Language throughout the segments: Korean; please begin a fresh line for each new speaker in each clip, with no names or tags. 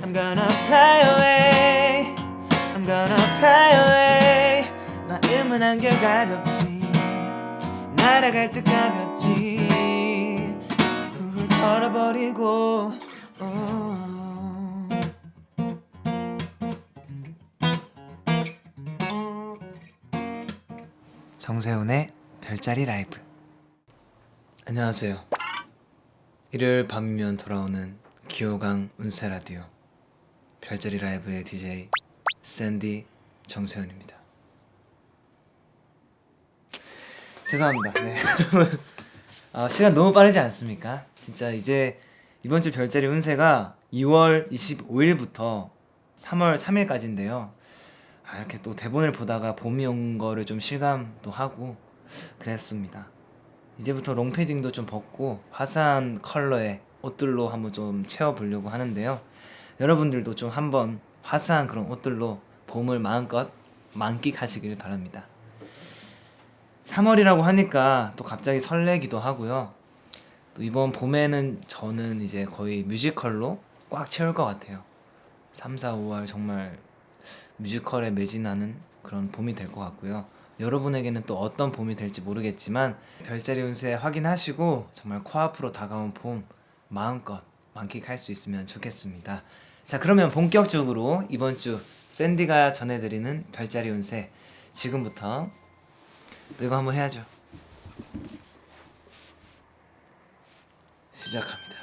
I'm gonna fly away I'm gonna fly away 마음은 한결 가볍지 날아갈 듯 가볍지 훌훌 털어버리고 정세훈의 별자리 라이브. 안녕하세요. 일요일 밤이면 돌아오는 기호강 운세 라디오 별자리 라이브의 DJ 샌디 정세훈입니다. 죄송합니다. 네, 여러분 시간 너무 빠르지 않습니까? 진짜 이제 이번 주 별자리 운세가 2월 25일부터 3월 3일까지인데요. 이렇게 또 대본을 보다가 봄이 온 거를 좀 실감도 하고 그랬습니다. 이제부터 롱패딩도 좀 벗고 화사한 컬러의 옷들로 한번 좀 채워보려고 하는데요. 여러분들도 좀 한번 화사한 그런 옷들로 봄을 마음껏 만끽하시길 바랍니다. 3월이라고 하니까 또 갑자기 설레기도 하고요. 또 이번 봄에는 저는 이제 거의 뮤지컬로 꽉 채울 것 같아요. 3, 4, 5월 정말 뮤지컬에 매진하는 그런 봄이 될 것 같고요. 여러분에게는 또 어떤 봄이 될지 모르겠지만 별자리 운세 확인하시고 정말 코앞으로 다가온 봄 마음껏 만끽할 수 있으면 좋겠습니다. 자, 그러면 본격적으로 이번 주 샌디가 전해드리는 별자리 운세 지금부터 또 이거 한번 해야죠. 시작합니다.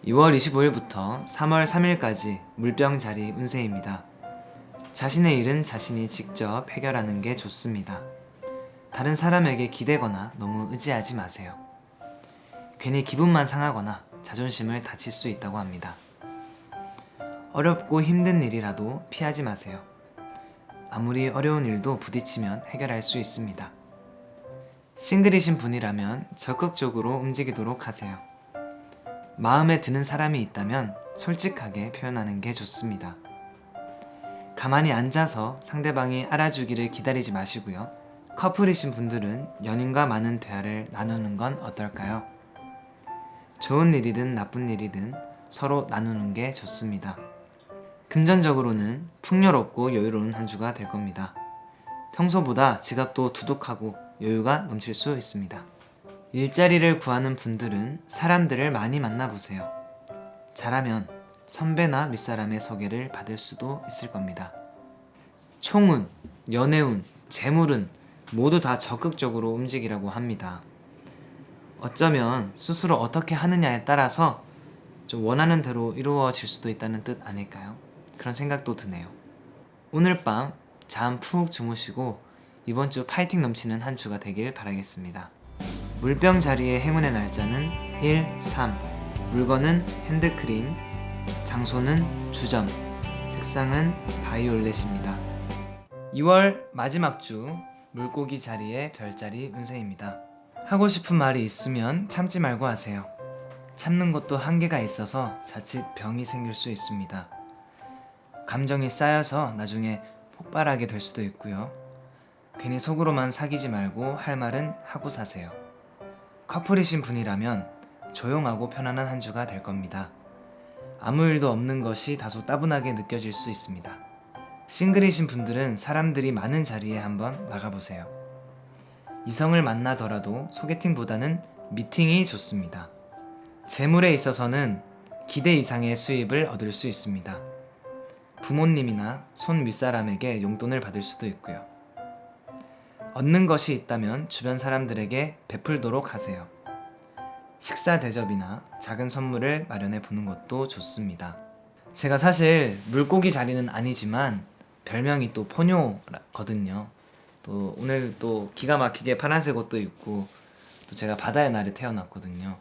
2월 25일부터 3월 3일까지 물병자리 운세입니다. 자신의 일은 자신이 직접 해결하는 게 좋습니다. 다른 사람에게 기대거나 너무 의지하지 마세요. 괜히 기분만 상하거나 자존심을 다칠 수 있다고 합니다. 어렵고 힘든 일이라도 피하지 마세요. 아무리 어려운 일도 부딪히면 해결할 수 있습니다. 싱글이신 분이라면 적극적으로 움직이도록 하세요. 마음에 드는 사람이 있다면 솔직하게 표현하는 게 좋습니다. 가만히 앉아서 상대방이 알아주기를 기다리지 마시고요. 커플이신 분들은 연인과 많은 대화를 나누는 건 어떨까요? 좋은 일이든 나쁜 일이든 서로 나누는 게 좋습니다. 금전적으로는 풍요롭고 여유로운 한 주가 될 겁니다. 평소보다 지갑도 두둑하고 여유가 넘칠 수 있습니다. 일자리를 구하는 분들은 사람들을 많이 만나보세요. 잘하면 선배나 윗사람의 소개를 받을 수도 있을 겁니다. 총운, 연애운, 재물운 모두 다 적극적으로 움직이라고 합니다. 어쩌면 스스로 어떻게 하느냐에 따라서 좀 원하는 대로 이루어질 수도 있다는 뜻 아닐까요? 그런 생각도 드네요. 오늘 밤 잠 푹 주무시고 이번 주 파이팅 넘치는 한 주가 되길 바라겠습니다. 물병 자리의 행운의 날짜는 1, 3, 물건은 핸드크림, 장소는 주점, 색상은 바이올렛입니다. 2월 마지막 주 물고기 자리의 별자리 운세입니다. 하고 싶은 말이 있으면 참지 말고 하세요. 참는 것도 한계가 있어서 자칫 병이 생길 수 있습니다. 감정이 쌓여서 나중에 폭발하게 될 수도 있고요. 괜히 속으로만 사귀지 말고 할 말은 하고 사세요. 커플이신 분이라면 조용하고 편안한 한 주가 될 겁니다. 아무 일도 없는 것이 다소 따분하게 느껴질 수 있습니다. 싱글이신 분들은 사람들이 많은 자리에 한번 나가보세요. 이성을 만나더라도 소개팅보다는 미팅이 좋습니다. 재물에 있어서는 기대 이상의 수입을 얻을 수 있습니다. 부모님이나 손 윗사람에게 용돈을 받을 수도 있고요. 얻는 것이 있다면 주변 사람들에게 베풀도록 하세요. 식사 대접이나 작은 선물을 마련해 보는 것도 좋습니다. 제가 사실 물고기 자리는 아니지만 별명이 또 포뇨거든요. 또 오늘 또 기가 막히게 파란색 옷도 입고 또 제가 바다의 날에 태어났거든요.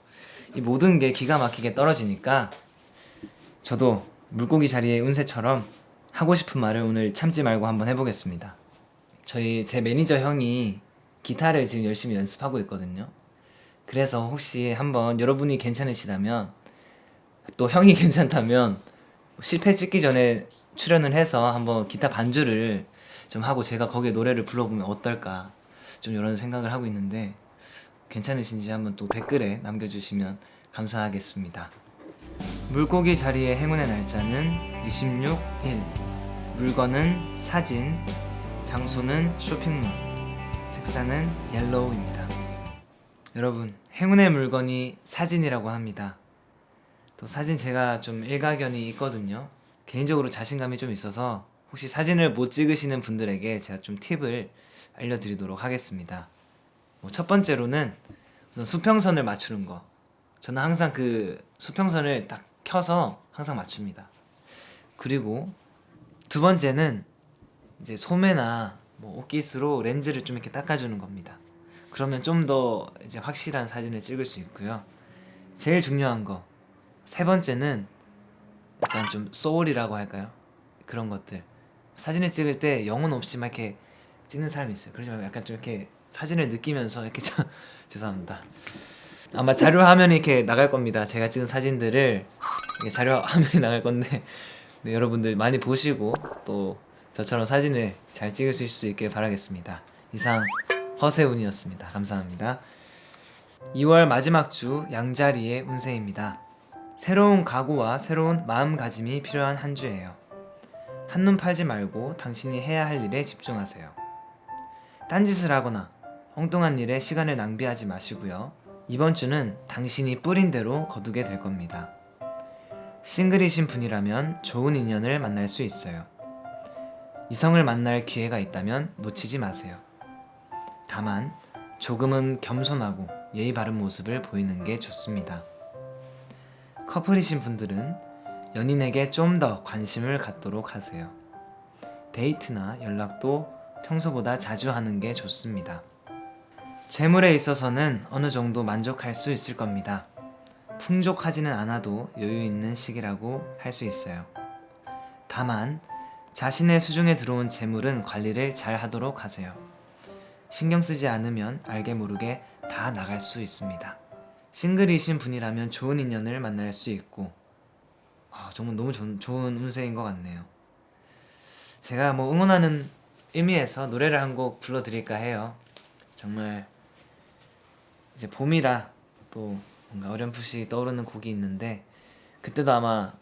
이 모든 게 기가 막히게 떨어지니까 저도 물고기 자리의 운세처럼 하고 싶은 말을 오늘 참지 말고 한번 해보겠습니다. 제 매니저 형이 기타를 지금 열심히 연습하고 있거든요. 그래서 혹시 한번 여러분이 괜찮으시다면 또 형이 괜찮다면 실패 찍기 전에 출연을 해서 한번 기타 반주를 좀 하고 제가 거기에 노래를 불러보면 어떨까 좀 이런 생각을 하고 있는데 괜찮으신지 한번 또 댓글에 남겨주시면 감사하겠습니다. 물고기 자리의 행운의 날짜는 26일. 물건은 사진, 장소는 쇼핑몰, 색상은 옐로우입니다. 여러분, 행운의 물건이 사진이라고 합니다. 또 사진 제가 좀 일가견이 있거든요. 개인적으로 자신감이 좀 있어서 혹시 사진을 못 찍으시는 분들에게 제가 좀 팁을 알려드리도록 하겠습니다. 첫 번째로는 우선 수평선을 맞추는 거. 저는 항상 그 수평선을 딱 켜서 항상 맞춥니다. 그리고 두 번째는 이제 소매나 옷깃으로 렌즈를 좀 이렇게 닦아주는 겁니다. 그러면 좀 더 이제 확실한 사진을 찍을 수 있고요. 제일 중요한 거, 세 번째는 약간 좀 소울이라고 할까요? 그런 것들. 사진을 찍을 때 영혼 없이 막 이렇게 찍는 사람이 있어요. 그러지 말고 약간 좀 이렇게 사진을 느끼면서 이렇게 죄송합니다. 아마 자료 화면이 이렇게 나갈 겁니다. 제가 찍은 사진들을 자료 화면이 나갈 건데 네, 여러분들 많이 보시고 또 저처럼 사진을 잘 찍으실 수 있길 바라겠습니다. 이상 허세운이었습니다. 감사합니다. 2월 마지막 주 양자리의 운세입니다. 새로운 각오와 새로운 마음가짐이 필요한 한 주예요. 한눈 팔지 말고 당신이 해야 할 일에 집중하세요. 딴짓을 하거나 엉뚱한 일에 시간을 낭비하지 마시고요. 이번 주는 당신이 뿌린 대로 거두게 될 겁니다. 싱글이신 분이라면 좋은 인연을 만날 수 있어요. 이성을 만날 기회가 있다면 놓치지 마세요. 다만 조금은 겸손하고 예의 바른 모습을 보이는 게 좋습니다. 커플이신 분들은 연인에게 좀 더 관심을 갖도록 하세요. 데이트나 연락도 평소보다 자주 하는 게 좋습니다. 재물에 있어서는 어느 정도 만족할 수 있을 겁니다. 풍족하지는 않아도 여유 있는 시기라고 할 수 있어요. 다만 자신의 수중에 들어온 재물은 관리를 잘 하도록 하세요. 신경 쓰지 않으면 알게 모르게 다 나갈 수 있습니다. 싱글이신 분이라면 좋은 인연을 만날 수 있고 정말 너무 좋은 운세인 것 같네요. 제가 응원하는 의미에서 노래를 한 곡 불러드릴까 해요. 정말 이제 봄이라 또 뭔가 어렴풋이 떠오르는 곡이 있는데 그때도 아마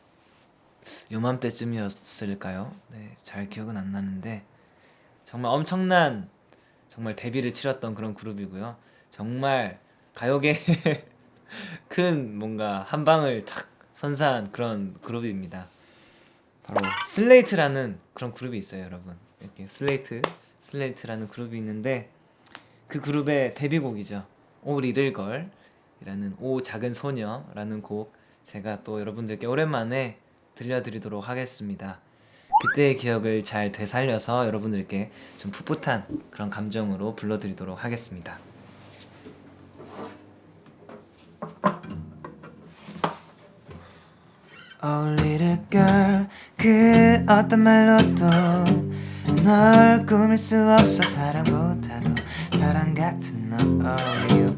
요맘때쯤이었을까요? 네, 잘 기억은 안 나는데 정말 엄청난 데뷔를 치렀던 그런 그룹이고요. 정말 가요계에 큰 뭔가 한 방을 탁 선사한 그런 그룹입니다. 바로 슬레이트라는 그런 그룹이 있어요, 여러분. 이렇게 슬레이트라는 그룹이 있는데 그 그룹의 데뷔곡이죠. 오 리를 걸이라는 오 작은 소녀라는 곡 제가 또 여러분들께 오랜만에 들려드리도록 하겠습니다. 그때의 기억을 잘 되살려서 여러분들께 좀 풋풋한 그런 감정으로 불러드리도록 하겠습니다. Oh little girl, 그 어떤 말로도 널 꾸밀 수 없어. 사랑보다도 사랑 같은 너 you.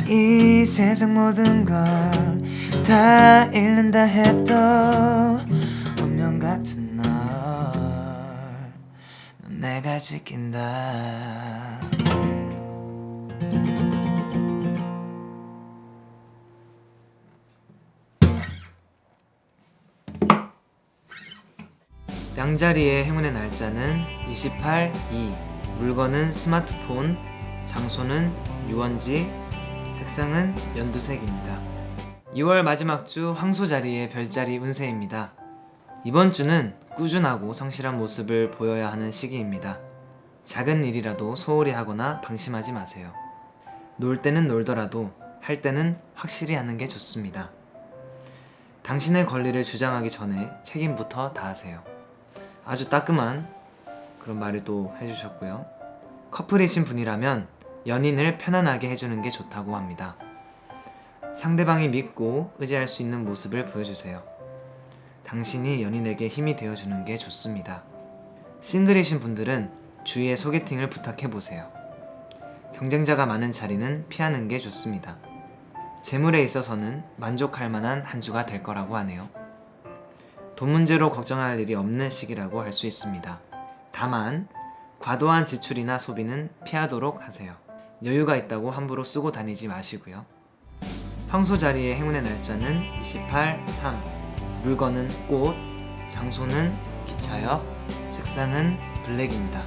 이 세상 모든 걸 다 잃는다 해도 운명 같은 넌 내가 지킨다. 양자리의 행운의 날짜는 28-2. 물건은 스마트폰, 장소는 유원지, 색상은 연두색입니다. 2월 마지막 주 황소자리의 별자리 운세입니다. 이번 주는 꾸준하고 성실한 모습을 보여야 하는 시기입니다. 작은 일이라도 소홀히 하거나 방심하지 마세요. 놀 때는 놀더라도 할 때는 확실히 하는 게 좋습니다. 당신의 권리를 주장하기 전에 책임부터 다하세요. 아주 따끔한 그런 말을 또 해주셨고요. 커플이신 분이라면 연인을 편안하게 해주는 게 좋다고 합니다. 상대방이 믿고 의지할 수 있는 모습을 보여주세요. 당신이 연인에게 힘이 되어주는 게 좋습니다. 싱글이신 분들은 주위에 소개팅을 부탁해보세요. 경쟁자가 많은 자리는 피하는 게 좋습니다. 재물에 있어서는 만족할 만한 한 주가 될 거라고 하네요. 돈 문제로 걱정할 일이 없는 시기라고 할 수 있습니다. 다만 과도한 지출이나 소비는 피하도록 하세요. 여유가 있다고 함부로 쓰고 다니지 마시고요. 황소 자리의 행운의 날짜는 28, 3. 물건은 꽃, 장소는 기차역, 색상은 블랙입니다.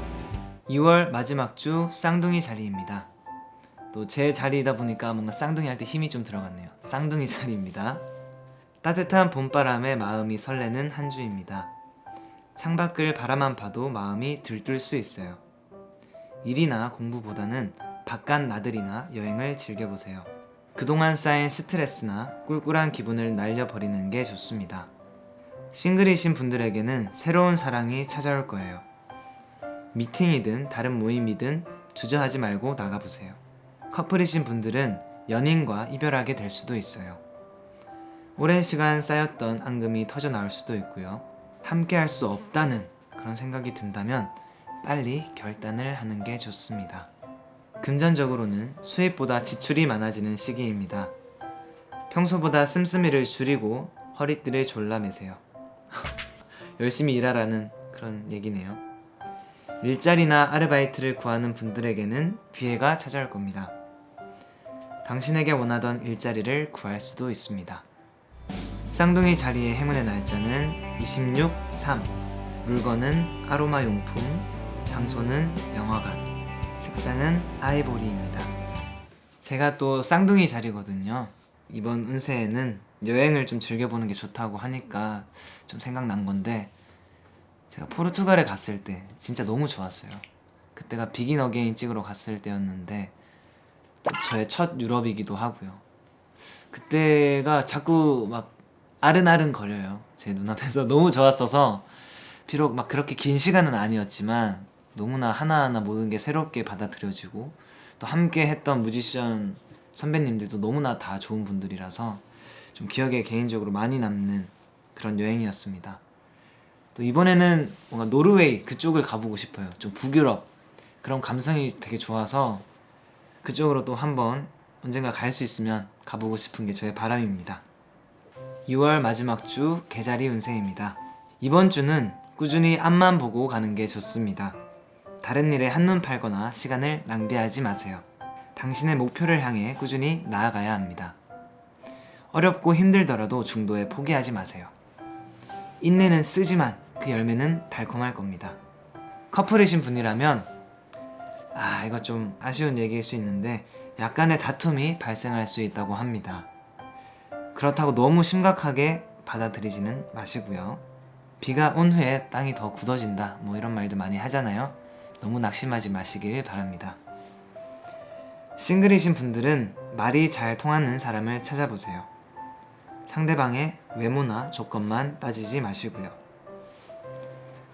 2월 마지막 주 쌍둥이 자리입니다. 또 제 자리이다 보니까 뭔가 쌍둥이 할 때 힘이 좀 들어갔네요. 쌍둥이 자리입니다. 따뜻한 봄바람에 마음이 설레는 한 주입니다. 창밖을 바라만 봐도 마음이 들뜰 수 있어요. 일이나 공부보다는 바깥 나들이나 여행을 즐겨보세요. 그동안 쌓인 스트레스나 꿀꿀한 기분을 날려버리는 게 좋습니다. 싱글이신 분들에게는 새로운 사랑이 찾아올 거예요. 미팅이든 다른 모임이든 주저하지 말고 나가보세요. 커플이신 분들은 연인과 이별하게 될 수도 있어요. 오랜 시간 쌓였던 앙금이 터져 나올 수도 있고요. 함께 할 수 없다는 그런 생각이 든다면 빨리 결단을 하는 게 좋습니다. 금전적으로는 수입보다 지출이 많아지는 시기입니다. 평소보다 씀씀이를 줄이고 허리띠를 졸라매세요. 열심히 일하라는 그런 얘기네요. 일자리나 아르바이트를 구하는 분들에게는 기회가 찾아올 겁니다. 당신에게 원하던 일자리를 구할 수도 있습니다. 쌍둥이 자리의 행운의 날짜는 26, 3. 물건은 아로마 용품, 장소는 영화관, 색상은 아이보리입니다. 제가 또 쌍둥이 자리거든요. 이번 운세에는 여행을 좀 즐겨보는 게 좋다고 하니까 좀 생각난 건데, 제가 포르투갈에 갔을 때 진짜 너무 좋았어요. 그때가 비긴 어게인 찍으러 갔을 때였는데 저의 첫 유럽이기도 하고요. 그때가 자꾸 막 아른아른 거려요. 제 눈앞에서 너무 좋았어서, 비록 막 그렇게 긴 시간은 아니었지만 너무나 하나하나 모든 게 새롭게 받아들여지고, 또 함께 했던 뮤지션 선배님들도 너무나 다 좋은 분들이라서 좀 기억에 개인적으로 많이 남는 그런 여행이었습니다. 또 이번에는 뭔가 노르웨이 그쪽을 가보고 싶어요. 좀 북유럽 그런 감성이 되게 좋아서 그쪽으로 또 한번 언젠가 갈 수 있으면 가보고 싶은 게 저의 바람입니다. 6월 마지막 주 개자리 운세입니다. 이번 주는 꾸준히 앞만 보고 가는 게 좋습니다. 다른 일에 한눈 팔거나 시간을 낭비하지 마세요. 당신의 목표를 향해 꾸준히 나아가야 합니다. 어렵고 힘들더라도 중도에 포기하지 마세요. 인내는 쓰지만 그 열매는 달콤할 겁니다. 커플이신 분이라면 이거 좀 아쉬운 얘기일 수 있는데 약간의 다툼이 발생할 수 있다고 합니다. 그렇다고 너무 심각하게 받아들이지는 마시고요. 비가 온 후에 땅이 더 굳어진다, 뭐 이런 말도 많이 하잖아요. 너무 낙심하지 마시길 바랍니다. 싱글이신 분들은 말이 잘 통하는 사람을 찾아보세요. 상대방의 외모나 조건만 따지지 마시고요.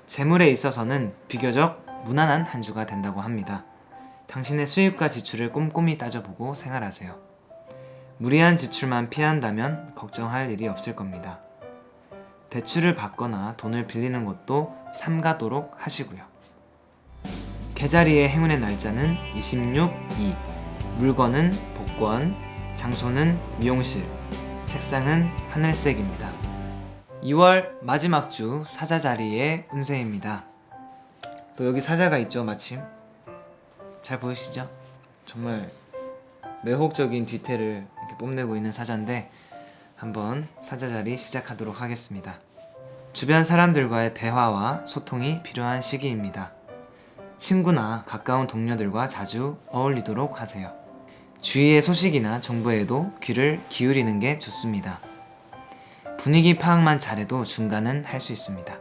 재물에 있어서는 비교적 무난한 한 주가 된다고 합니다. 당신의 수입과 지출을 꼼꼼히 따져보고 생활하세요. 무리한 지출만 피한다면 걱정할 일이 없을 겁니다. 대출을 받거나 돈을 빌리는 것도 삼가도록 하시고요. 개자리의 행운의 날짜는 26, 2. 물건은 복권, 장소는 미용실, 색상은 하늘색입니다. 2월 마지막 주 사자 자리의 운세입니다. 또 여기 사자가 있죠, 마침. 잘 보이시죠? 정말 매혹적인 뒤태를 이렇게 뽐내고 있는 사자인데, 한번 사자 자리 시작하도록 하겠습니다. 주변 사람들과의 대화와 소통이 필요한 시기입니다. 친구나 가까운 동료들과 자주 어울리도록 하세요. 주위의 소식이나 정보에도 귀를 기울이는 게 좋습니다. 분위기 파악만 잘해도 중간은 할 수 있습니다.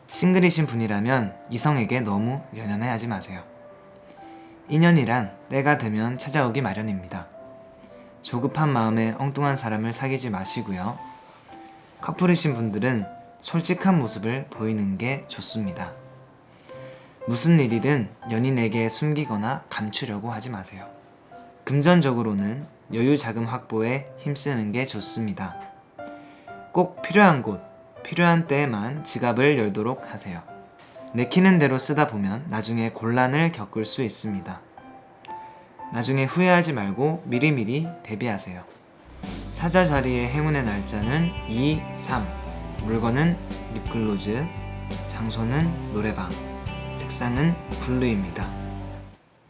싱글이신 분이라면 이성에게 너무 연연해하지 마세요. 인연이란 때가 되면 찾아오기 마련입니다. 조급한 마음에 엉뚱한 사람을 사귀지 마시고요. 커플이신 분들은 솔직한 모습을 보이는 게 좋습니다. 무슨 일이든 연인에게 숨기거나 감추려고 하지 마세요. 금전적으로는 여유 자금 확보에 힘쓰는 게 좋습니다. 꼭 필요한 곳, 필요한 때에만 지갑을 열도록 하세요. 내키는 대로 쓰다 보면 나중에 곤란을 겪을 수 있습니다. 나중에 후회하지 말고 미리미리 대비하세요. 사자 자리의 행운의 날짜는 2, 3. 물건은 립글로즈, 장소는 노래방, 색상은 블루입니다.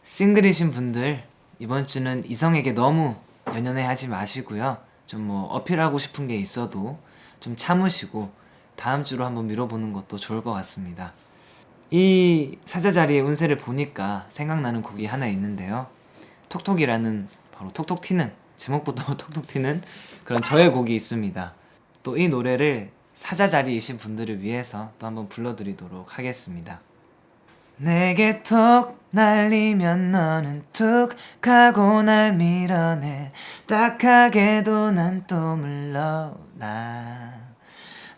싱글이신 분들, 이번 주는 이성에게 너무 연연해 하지 마시고요. 좀 뭐 어필하고 싶은 게 있어도 좀 참으시고 다음 주로 한번 미뤄보는 것도 좋을 것 같습니다. 이 사자자리의 운세를 보니까 생각나는 곡이 하나 있는데요. 톡톡이라는, 바로 톡톡 튀는, 제목부터 톡톡 튀는 그런 저의 곡이 있습니다. 또 이 노래를 사자자리이신 분들을 위해서 또 한번 불러드리도록 하겠습니다. 내게 톡 날리면 너는 툭 하고 날 밀어내. 딱하게도 난 또 물러나.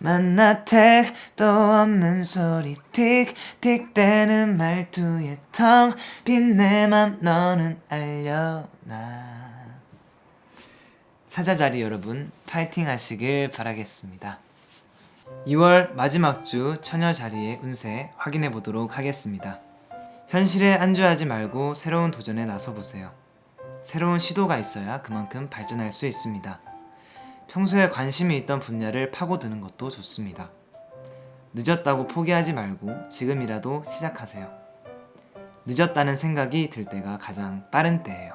만나 택도 없는 소리 틱틱대는 말투에 텅 빈 내 맘 너는 알려나. 사자자리 여러분 파이팅 하시길 바라겠습니다. 2월 마지막 주 처녀자리의 운세 확인해 보도록 하겠습니다. 현실에 안주하지 말고 새로운 도전에 나서보세요. 새로운 시도가 있어야 그만큼 발전할 수 있습니다. 평소에 관심이 있던 분야를 파고드는 것도 좋습니다. 늦었다고 포기하지 말고 지금이라도 시작하세요. 늦었다는 생각이 들 때가 가장 빠른 때예요.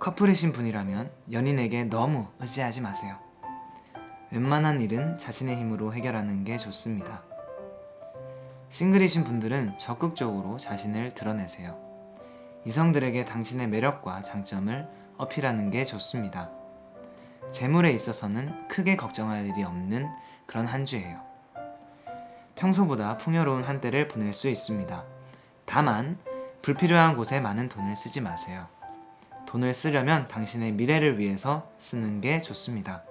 커플이신 분이라면 연인에게 너무 의지하지 마세요. 웬만한 일은 자신의 힘으로 해결하는 게 좋습니다. 싱글이신 분들은 적극적으로 자신을 드러내세요. 이성들에게 당신의 매력과 장점을 어필하는 게 좋습니다. 재물에 있어서는 크게 걱정할 일이 없는 그런 한 주예요. 평소보다 풍요로운 한때를 보낼 수 있습니다. 다만 불필요한 곳에 많은 돈을 쓰지 마세요. 돈을 쓰려면 당신의 미래를 위해서 쓰는 게 좋습니다.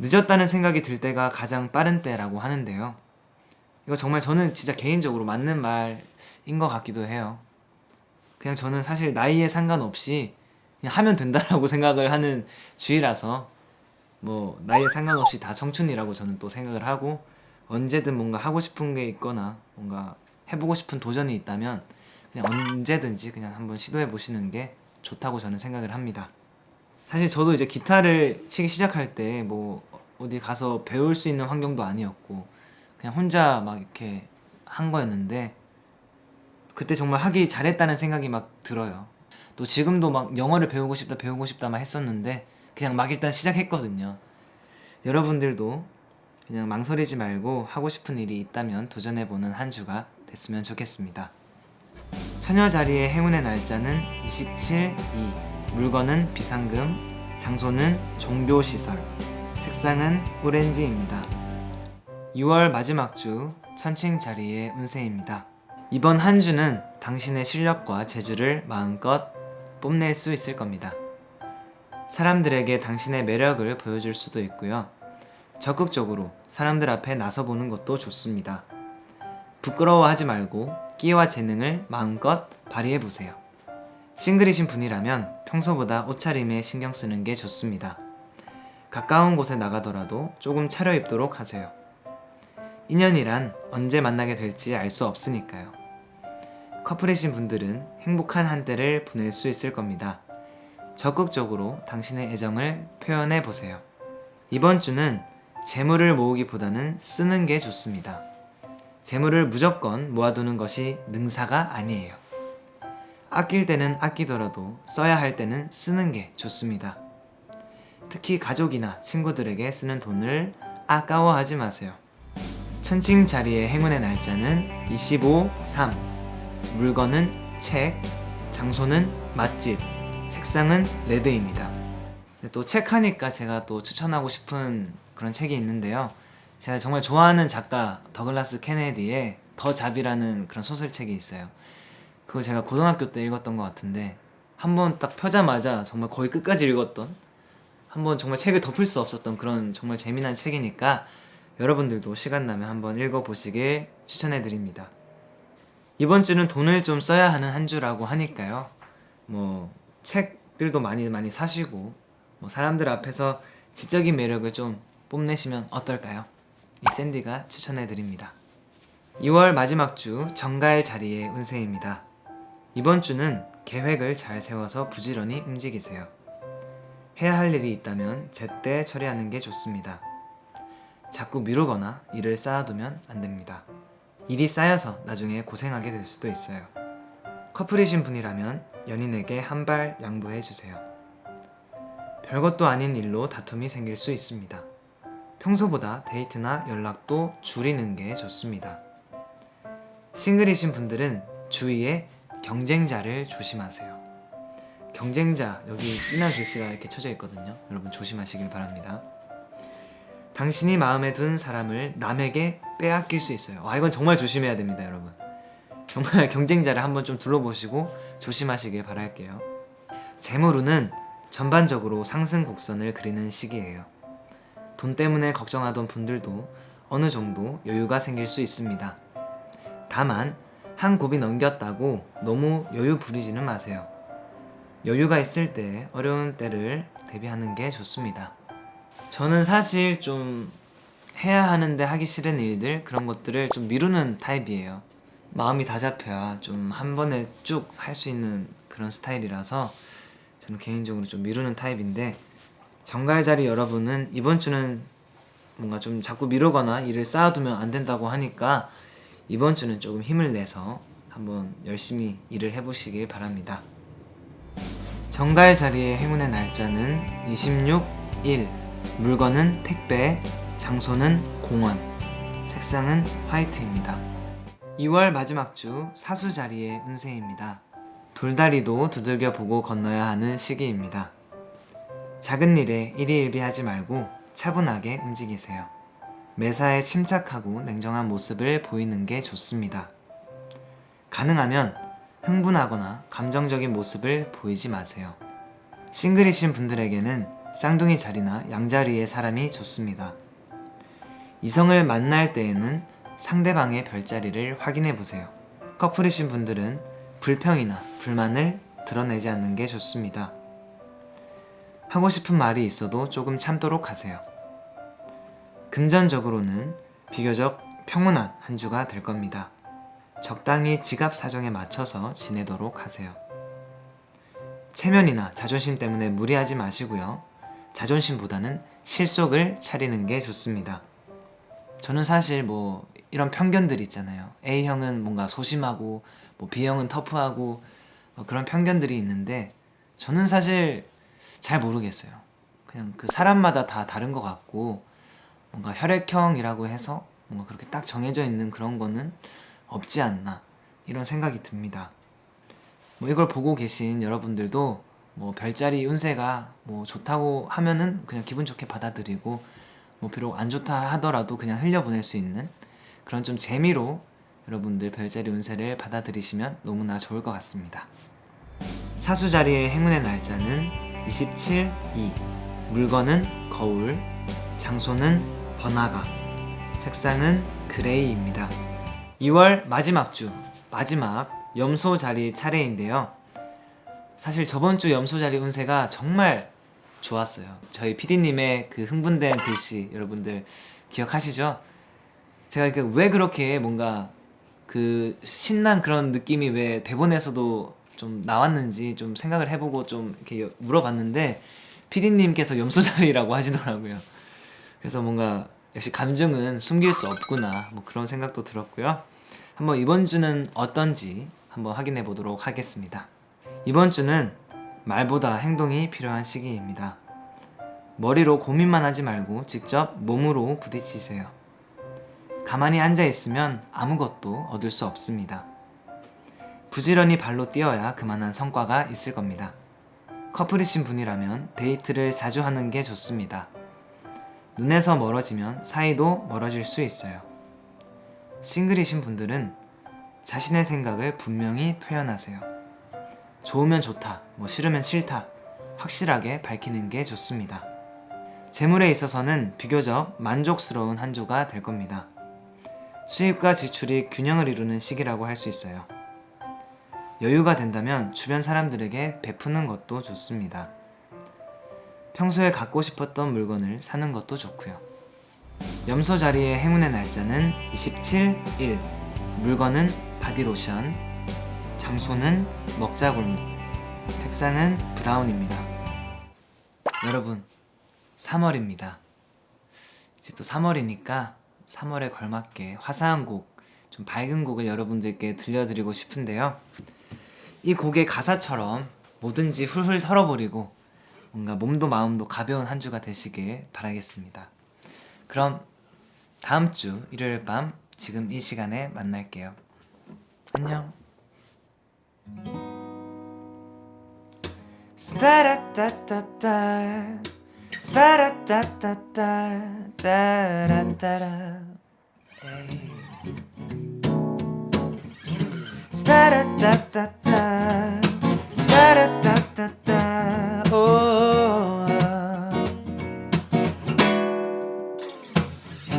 늦었다는 생각이 들 때가 가장 빠른 때라고 하는데요. 이거 정말 저는 진짜 개인적으로 맞는 말인 것 같기도 해요. 그냥 저는 사실 나이에 상관없이 그냥 하면 된다라고 생각을 하는 주의라서 뭐 나이에 상관없이 다 청춘이라고 저는 또 생각을 하고, 언제든 뭔가 하고 싶은 게 있거나 뭔가 해보고 싶은 도전이 있다면 그냥 언제든지 그냥 한번 시도해 보시는 게 좋다고 저는 생각을 합니다. 사실 저도 이제 기타를 치기 시작할 때 뭐 어디 가서 배울 수 있는 환경도 아니었고 그냥 혼자 막 이렇게 한 거였는데 그때 정말 하기 잘했다는 생각이 막 들어요. 또 지금도 막 영어를 배우고 싶다만 했었는데 그냥 막 일단 시작했거든요. 여러분들도 그냥 망설이지 말고 하고 싶은 일이 있다면 도전해보는 한 주가 됐으면 좋겠습니다. 처녀 자리의 행운의 날짜는 27, 2, 물건은 비상금, 장소는 종교시설, 색상은 오렌지입니다. 6월 마지막 주 천칭 자리의 운세입니다. 이번 한 주는 당신의 실력과 재주를 마음껏 뽐낼 수 있을 겁니다. 사람들에게 당신의 매력을 보여줄 수도 있고요. 적극적으로 사람들 앞에 나서보는 것도 좋습니다. 부끄러워하지 말고 끼와 재능을 마음껏 발휘해보세요. 싱글이신 분이라면 평소보다 옷차림에 신경 쓰는 게 좋습니다. 가까운 곳에 나가더라도 조금 차려입도록 하세요. 인연이란 언제 만나게 될지 알 수 없으니까요. 커플이신 분들은 행복한 한때를 보낼 수 있을 겁니다. 적극적으로 당신의 애정을 표현해보세요. 이번 주는 재물을 모으기보다는 쓰는 게 좋습니다. 재물을 무조건 모아두는 것이 능사가 아니에요. 아낄 때는 아끼더라도 써야 할 때는 쓰는 게 좋습니다. 특히 가족이나 친구들에게 쓰는 돈을 아까워하지 마세요. 천칭 자리의 행운의 날짜는 25, 3, 물건은 책, 장소는 맛집, 색상은 레드입니다. 또 책 하니까 제가 또 추천하고 싶은 그런 책이 있는데요. 제가 정말 좋아하는 작가 더글라스 케네디의 더 잡이라는 그런 소설책이 있어요. 그걸 제가 고등학교 때 읽었던 것 같은데 한번 딱 펴자마자 정말 거의 끝까지 읽었던, 한번 정말 책을 덮을 수 없었던 그런 정말 재미난 책이니까 여러분들도 시간 나면 한번 읽어보시길 추천해드립니다. 이번 주는 돈을 좀 써야 하는 한 주라고 하니까요. 뭐 책들도 많이 사시고 뭐 사람들 앞에서 지적인 매력을 좀 뽐내시면 어떨까요? 이 샌디가 추천해드립니다. 2월 마지막 주 정갈 자리의 운세입니다. 이번 주는 계획을 잘 세워서 부지런히 움직이세요. 해야 할 일이 있다면 제때 처리하는 게 좋습니다. 자꾸 미루거나 일을 쌓아두면 안 됩니다. 일이 쌓여서 나중에 고생하게 될 수도 있어요. 커플이신 분이라면 연인에게 한 발 양보해 주세요. 별것도 아닌 일로 다툼이 생길 수 있습니다. 평소보다 데이트나 연락도 줄이는 게 좋습니다. 싱글이신 분들은 주위에 경쟁자를 조심하세요. 경쟁자, 여기 진한 글씨가 이렇게 쳐져 있거든요. 여러분 조심하시길 바랍니다. 당신이 마음에 둔 사람을 남에게 빼앗길 수 있어요. 이건 정말 조심해야 됩니다, 여러분. 정말 경쟁자를 한번 좀 둘러보시고 조심하시길 바랄게요. 재물운은 전반적으로 상승 곡선을 그리는 시기예요. 돈 때문에 걱정하던 분들도 어느 정도 여유가 생길 수 있습니다. 다만 한 곱이 넘겼다고 너무 여유 부리지는 마세요. 여유가 있을 때 어려운 때를 대비하는 게 좋습니다. 저는 사실 좀 해야 하는데 하기 싫은 일들, 그런 것들을 좀 미루는 타입이에요. 마음이 다 잡혀야 좀 한 번에 쭉 할 수 있는 그런 스타일이라서 저는 개인적으로 좀 미루는 타입인데, 정갈자리 여러분은 이번 주는 뭔가 좀 자꾸 미루거나 일을 쌓아두면 안 된다고 하니까 이번 주는 조금 힘을 내서 한번 열심히 일을 해보시길 바랍니다. 정갈자리의 행운의 날짜는 26, 1, 물건은 택배, 장소는 공원, 색상은 화이트입니다. 2월 마지막 주 사수자리의 운세입니다. 돌다리도 두들겨 보고 건너야 하는 시기입니다. 작은 일에 일희일비하지 말고 차분하게 움직이세요. 매사에 침착하고 냉정한 모습을 보이는 게 좋습니다. 가능하면 흥분하거나 감정적인 모습을 보이지 마세요. 싱글이신 분들에게는 쌍둥이 자리나 양자리의 사람이 좋습니다. 이성을 만날 때에는 상대방의 별자리를 확인해 보세요. 커플이신 분들은 불평이나 불만을 드러내지 않는 게 좋습니다. 하고 싶은 말이 있어도 조금 참도록 하세요. 금전적으로는 비교적 평온한 한 주가 될 겁니다. 적당히 지갑 사정에 맞춰서 지내도록 하세요. 체면이나 자존심 때문에 무리하지 마시고요. 자존심보다는 실속을 차리는 게 좋습니다. 저는 사실 이런 편견들 있잖아요. A형은 뭔가 소심하고 B형은 터프하고 그런 편견들이 있는데, 저는 사실 잘 모르겠어요. 그냥 그 사람마다 다 다른 것 같고, 뭔가 혈액형이라고 해서 뭔가 그렇게 딱 정해져 있는 그런 거는 없지 않나, 이런 생각이 듭니다. 이걸 보고 계신 여러분들도 별자리 운세가 좋다고 하면은 그냥 기분 좋게 받아들이고, 비록 안 좋다 하더라도 그냥 흘려보낼 수 있는 그런 좀 재미로 여러분들 별자리 운세를 받아들이시면 너무나 좋을 것 같습니다. 사수자리의 행운의 날짜는 27, 2, 물건은 거울, 장소는 번화가, 색상은 그레이입니다. 2월 마지막 주, 마지막 염소 자리 차례인데요. 사실 저번 주 염소 자리 운세가 정말 좋았어요. 저희 PD님의 그 흥분된 글씨 여러분들 기억하시죠? 제가 왜 그렇게 뭔가 그 신난 그런 느낌이 왜 대본에서도 좀 나왔는지 좀 생각을 해보고 좀 이렇게 물어봤는데, PD님께서 염소자리라고 하시더라고요. 그래서 뭔가 역시 감정은 숨길 수 없구나, 그런 생각도 들었고요. 한번 이번 주는 어떤지 한번 확인해 보도록 하겠습니다. 이번 주는 말보다 행동이 필요한 시기입니다. 머리로 고민만 하지 말고 직접 몸으로 부딪히세요. 가만히 앉아 있으면 아무것도 얻을 수 없습니다. 부지런히 발로 뛰어야 그만한 성과가 있을 겁니다. 커플이신 분이라면 데이트를 자주 하는 게 좋습니다. 눈에서 멀어지면 사이도 멀어질 수 있어요. 싱글이신 분들은 자신의 생각을 분명히 표현하세요. 좋으면 좋다, 싫으면 싫다, 확실하게 밝히는 게 좋습니다. 재물에 있어서는 비교적 만족스러운 한 주가 될 겁니다. 수입과 지출이 균형을 이루는 시기라고 할 수 있어요. 여유가 된다면 주변 사람들에게 베푸는 것도 좋습니다. 평소에 갖고 싶었던 물건을 사는 것도 좋고요. 염소 자리의 행운의 날짜는 27, 1, 물건은 바디로션, 장소는 먹자골목, 색상은 브라운입니다. 여러분, 3월입니다. 이제 또 3월이니까 3월에 걸맞게 화사한 곡, 좀 밝은 곡을 여러분들께 들려드리고 싶은데요. 이 곡의 가사처럼 뭐든지 훌훌 털어버리고 뭔가 몸도 마음도 가벼운 한 주가 되시길 바라겠습니다. 그럼 다음 주 일요일 밤 지금 이 시간에 만날게요. 안녕. 스타라따따따 스타라따따따 따라따라 스타라따따따 스타라따따따 오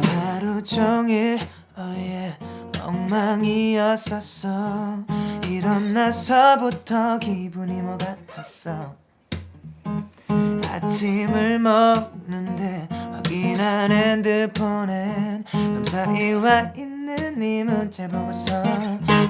하루 종일 엉망이었었어. 일어나서부터 기분이 뭐 같았어. 아침을 먹는데 확인한 핸드폰엔 밤사이 와 있는 네 문자 보고서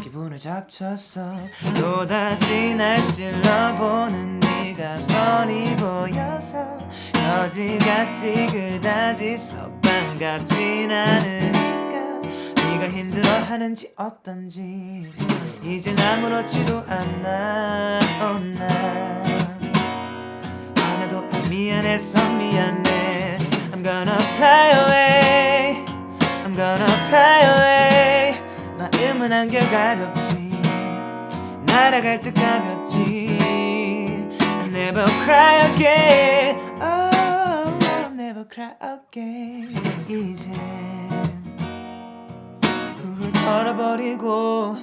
기분을 잡쳤어. 또다시 날 찔러보는 네가 뻔히 보여서 거지같이 그다지 썩 반갑진 않으니까 네가 힘들어하는지 어떤지 이젠 아무렇지도 않아. 나 하나도 안 미안해서 미안해. I'm gonna fly away, I'm gonna fly away. 마음은 한결 가볍지, 날아갈 듯 가볍지. I'll never cry again, oh I'll never cry again. 이젠 훌훌 털어버리고